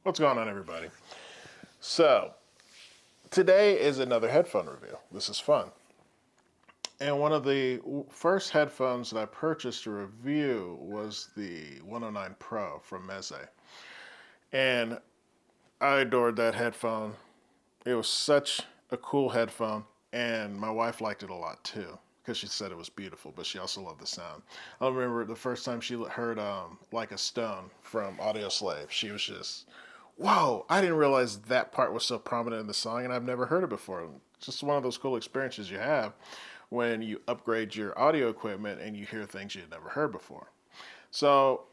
What's going on, everybody? So, today is another headphone review. This is fun. And one of the first headphones that I purchased to review was the 109 Pro from Meze. And I adored that headphone. It was such a cool headphone, and my wife liked it a lot too because she said it was beautiful, but she also loved the sound. I remember the first time she heard Like a Stone from Audio Slave. She was just, whoa, I didn't realize that part was so prominent in the song, and I've never heard it before. Just one of those cool experiences you have when you upgrade your audio equipment and you hear things you had never heard before. So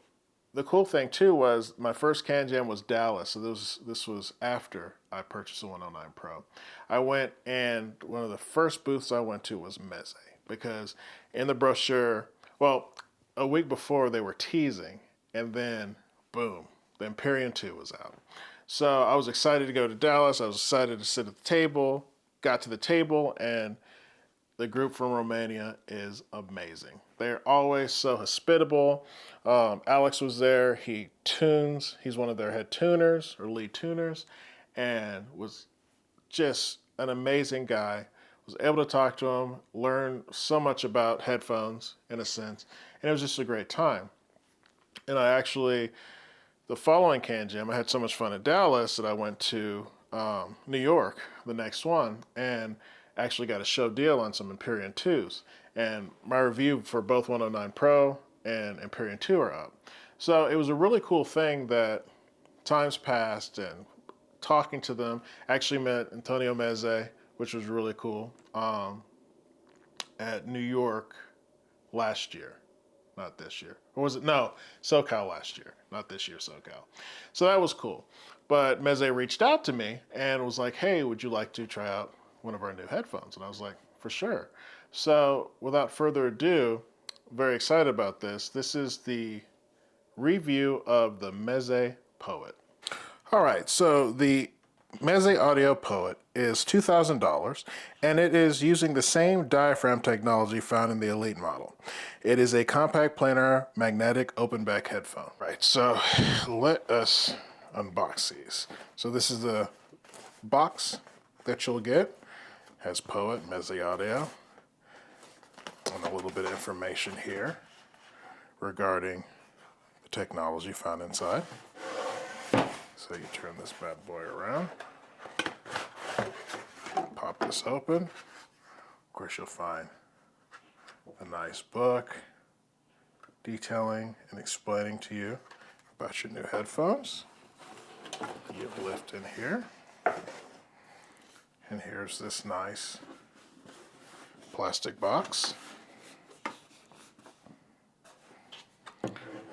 the cool thing too was my first Can Jam was Dallas, so this was after I purchased the 109 Pro. I went, and one of the first booths I went to was Meze, because in the brochure, well, a week before they were teasing, and then boom, the Empyrean 2 was out. So I was excited to go to Dallas. I was excited to sit at the table. Got to the table, and the group from Romania is amazing. They're always so hospitable. Alex was there. He tunes. He's one of their head tuners or lead tuners, and was just an amazing guy. Was able to talk to him, learn so much about headphones in a sense, and it was just a great time. And I actually, the following Can Jam, I had so much fun at Dallas that I went to New York, the next one, and actually got a show deal on some Empyrean 2s. And my review for both 109 Pro and Empyrean 2 are up. So it was a really cool thing that times passed, and talking to them, actually met Antonio Meze, which was really cool, at New York last year. Not this year. Or was it? No, SoCal last year. Not this year, SoCal. So that was cool. But Meze reached out to me and was like, hey, would you like to try out one of our new headphones? And I was like, for sure. So without further ado, very excited about this. This is the review of the Meze Poet. All right, so the Meze Audio Poet is $2,000, and it is using the same diaphragm technology found in the Elite model. It is a compact planar magnetic open back headphone. Right, so let us unbox these. So this is the box that you'll get. Has Poet, Meze Audio, and a little bit of information here regarding the technology found inside. So you turn this bad boy around, pop this open. Of course, you'll find a nice book detailing and explaining to you about your new headphones. You lift in here, and here's this nice plastic box.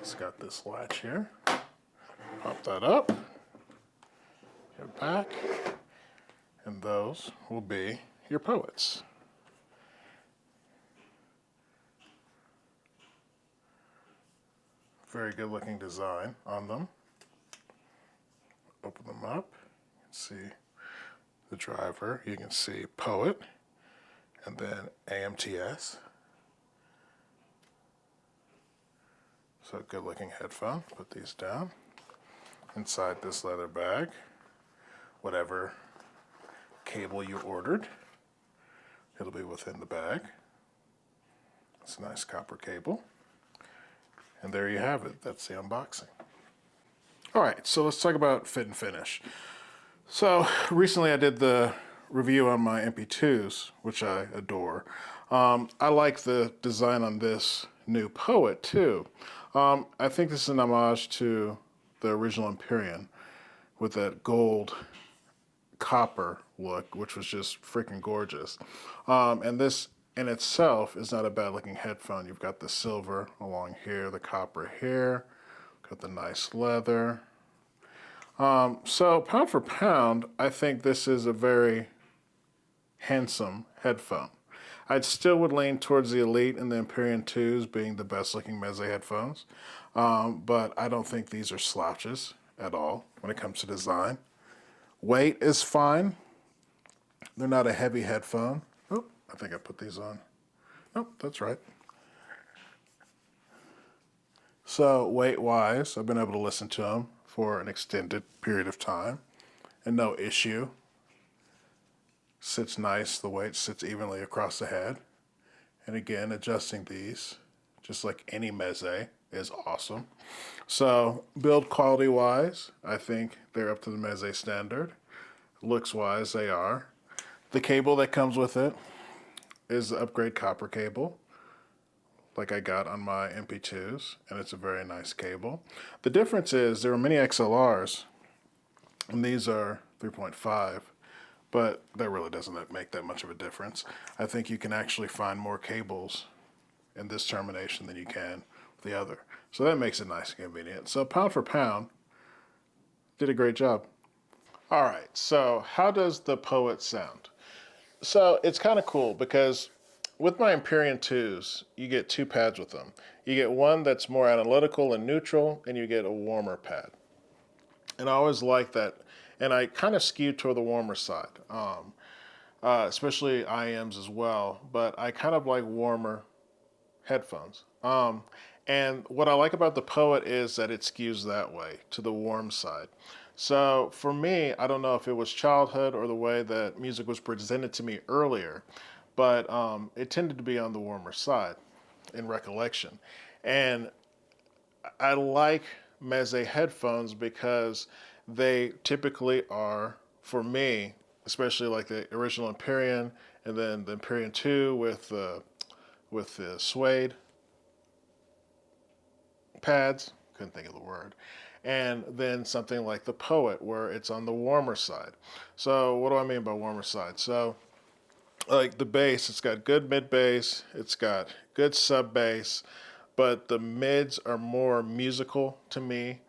It's got this latch here. Pop that up. Get back, and those will be your Poets. Very good looking design on them. Open them up. You can see the driver. You can see Poet, and then AMTS. So good looking headphone. Put these down. Inside this leather bag, whatever cable you ordered, it'll be within the bag. It's a nice copper cable. And there you have it. That's the unboxing. All right, so let's talk about fit and finish. So recently I did the review on my MP2s, which I adore. I like the design on this new Poet too. I think this is an homage to the original Empyrean with that gold copper look, which was just freaking gorgeous. And this in itself is not a bad looking headphone. You've got the silver along here, the copper here, got the nice leather. So pound for pound, I think this is a very handsome headphone. I still would lean towards the Elite and the Empyrean 2s being the best looking Meze headphones, but I don't think these are slouches at all when it comes to design. Weight is fine. They're not a heavy headphone. Oh, I think I put these on. Nope, that's right. So weight-wise, I've been able to listen to them for an extended period of time and no issue. Sits nice, the weight sits evenly across the head. And again, adjusting these, just like any Meze, is awesome. So build quality wise, I think they're up to the Meze standard. Looks wise, they are. The cable that comes with it is the upgrade copper cable, like I got on my MP2s, and it's a very nice cable. The difference is there are many XLRs, and these are 3.5, but that really doesn't make that much of a difference. I think you can actually find more cables in this termination than you can with the other. So that makes it nice and convenient. So pound for pound, did a great job. All right, so how does the Poet sound? So it's kind of cool because with my Empyrean 2s, you get two pads with them. You get one that's more analytical and neutral, and you get a warmer pad. And I always like that. And I kind of skew toward the warmer side, especially IMs as well. But I kind of like warmer headphones. And what I like about the Poet is that it skews that way, to the warm side. So for me, I don't know if it was childhood or the way that music was presented to me earlier, but it tended to be on the warmer side in recollection. And I like Meze headphones because they typically are, for me, especially like the original Empyrean and then the Empyrean 2 with the suede pads, couldn't think of the word, and then something like the Poet where it's on the warmer side. So what do I mean by warmer side? So like the bass, it's got good mid bass, it's got good sub bass, but the mids are more musical to me,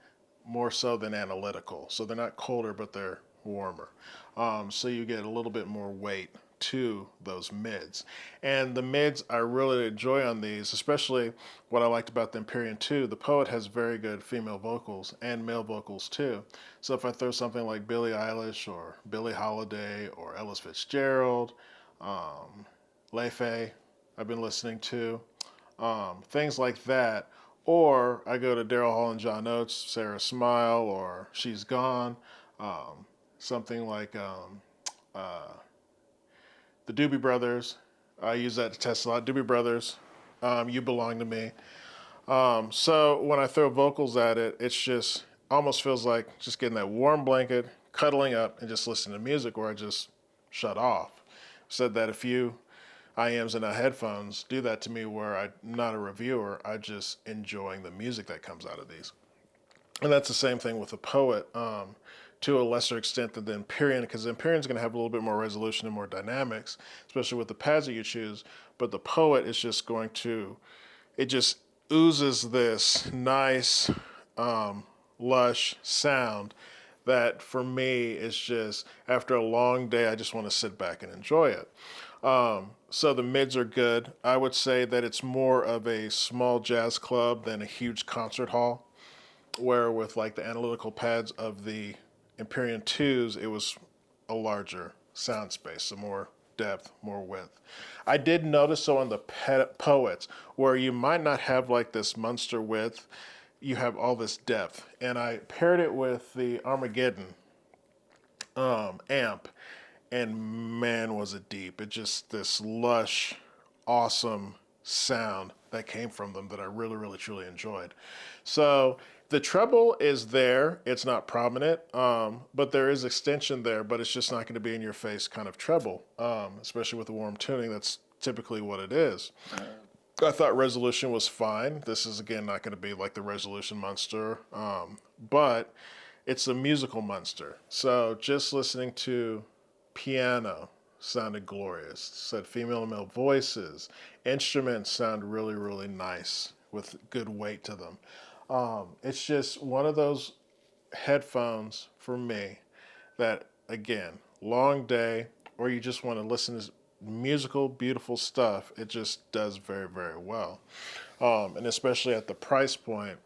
more so than analytical. So they're not colder, but they're warmer. So you get a little bit more weight to those mids. And the mids I really enjoy on these, especially what I liked about the Empyrean 2, the Poet has very good female vocals and male vocals too. So if I throw something like Billie Eilish or Billie Holiday or Ellis Fitzgerald, Leifei, I've been listening to, things like that. Or I go to Daryl Hall and John Oates, Sarah Smile, or She's Gone, something like the Doobie Brothers. I use that to test a lot. Doobie Brothers, You Belong to Me. So when I throw vocals at it, it's just almost feels like just getting that warm blanket, cuddling up, and just listening to music where I just shut off. Said that a few IMs and now headphones do that to me where I'm not a reviewer, I just enjoying the music that comes out of these. And that's the same thing with the Poet, to a lesser extent than the Empyrean, because the Empyrean is going to have a little bit more resolution and more dynamics, especially with the pads that you choose. But the Poet is just going to, it just oozes this nice, lush sound that for me is just, after a long day, I just want to sit back and enjoy it. So the mids are good. I would say that it's more of a small jazz club than a huge concert hall, where with like the analytical pads of the Empyrean 2s, it was a larger sound space, so more depth, more width. I did notice so on the Poets, where you might not have like this monster width, you have all this depth. And I paired it with the Armageddon amp, and man, was it deep. It just this lush, awesome sound that came from them that I really, really, truly enjoyed. So the treble is there. It's not prominent, but there is extension there, but it's just not going to be in your face kind of treble, especially with the warm tuning. That's typically what it is. I thought resolution was fine. This is, again, not going to be like the resolution monster, but it's a musical monster. So just listening to piano sounded glorious. Said female and male voices. Instruments sound really, really nice with good weight to them. It's just one of those headphones for me that, again, long day, or you just want to listen to musical, beautiful stuff, it just does very, very well. And especially at the price point,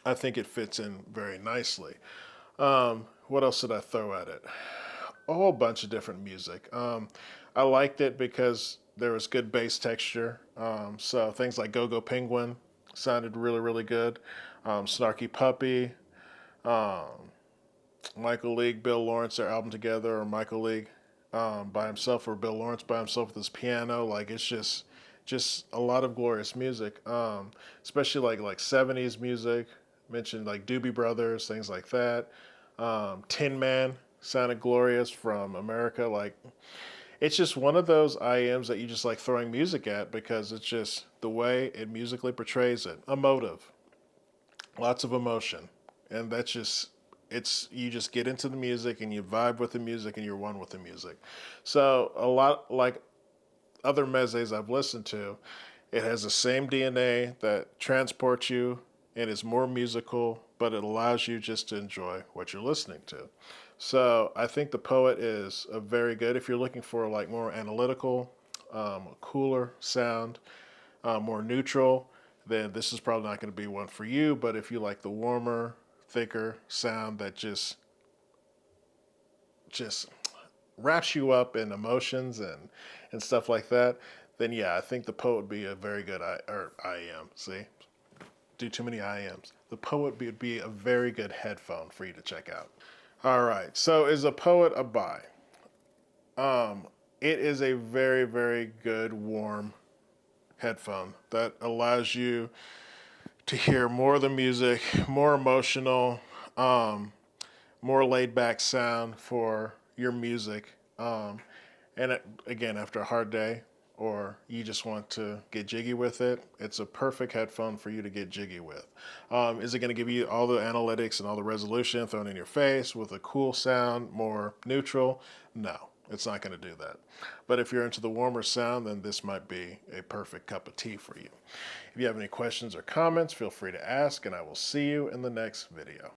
I think it fits in very nicely. What else did I throw at it? A whole bunch of different music. I liked it because there was good bass texture. So things like Go Go Penguin sounded really, really good. Snarky Puppy, Um, Michael League, Bill Lawrence, their album together, or Michael League by himself, or Bill Lawrence by himself with his piano. Like it's just a lot of glorious music, especially like 70s music. Mentioned like Doobie Brothers, things like that. Tin Man sounded glorious from America. Like it's just one of those IMs that you just like throwing music at because it's just the way it musically portrays it. Emotive, lots of emotion, and that's just it's you just get into the music and you vibe with the music and you're one with the music. So a lot like other mezes I've listened to, it has the same DNA that transports you and is more musical, but it allows you just to enjoy what you're listening to. So I think the Poet is a very good if you're looking for like more analytical, cooler sound, more neutral. Then this is probably not going to be one for you. But if you like the warmer, thicker sound that just wraps you up in emotions and stuff like that, then yeah, I think the Poet would be a very good IM. See, do too many IMs. The Poet would be a very good headphone for you to check out. All right, so is a Poet a buy? It is a very very good warm headphone that allows you to hear more of the music, more emotional, um, more laid back sound for your music. And again, after a hard day, or you just want to get jiggy with it, it's a perfect headphone for you to get jiggy with. Is it going to give you all the analytics and all the resolution thrown in your face with a cool sound, more neutral? No, it's not going to do that. But if you're into the warmer sound, then this might be a perfect cup of tea for you. If you have any questions or comments, feel free to ask, and I will see you in the next video.